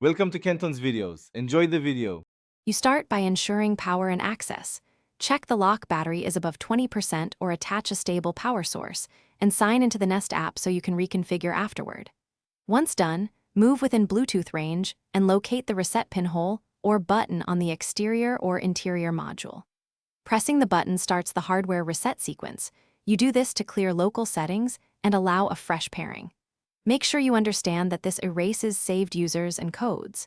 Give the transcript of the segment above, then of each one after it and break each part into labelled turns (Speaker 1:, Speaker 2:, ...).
Speaker 1: Welcome to Kenton's videos. Enjoy the video.
Speaker 2: You start by ensuring power and access. Check the lock battery is above 20% or attach a stable power source, and sign into the Nest app so you can reconfigure afterward. Once done, move within Bluetooth range and locate the reset pinhole or button on the exterior or interior module. Pressing the button starts the hardware reset sequence. You do this to clear local settings and allow a fresh pairing. Make sure you understand that this erases saved users and codes.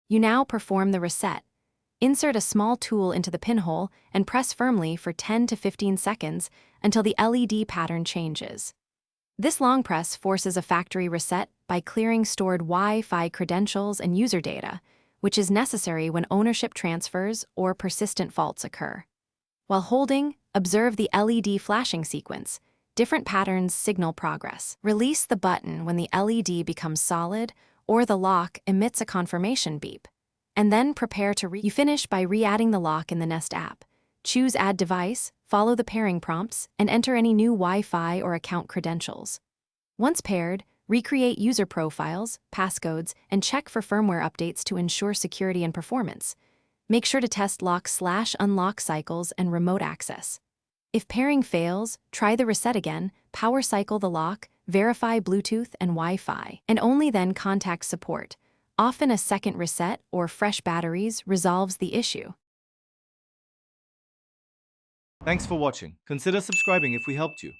Speaker 2: You now perform the reset. Insert a small tool into the pinhole and press firmly for 10 to 15 seconds until the LED pattern changes. This long press forces a factory reset by clearing stored Wi-Fi credentials and user data, which is necessary when ownership transfers or persistent faults occur. While holding, observe the LED flashing sequence. Different patterns signal progress. Release the button when the LED becomes solid or the lock emits a confirmation beep. And then prepare to You finish by re-adding the lock in the Nest app. Choose Add Device, follow the pairing prompts, and enter any new Wi-Fi or account credentials. Once paired, recreate user profiles, passcodes, and check for firmware updates to ensure security and performance. Make sure to test lock/unlock cycles and remote access. If pairing fails, try the reset again, power cycle the lock, verify Bluetooth and Wi-Fi, and only then contact support. Often a second reset or fresh batteries resolves the issue.
Speaker 1: Thanks for watching. Consider subscribing if we helped you.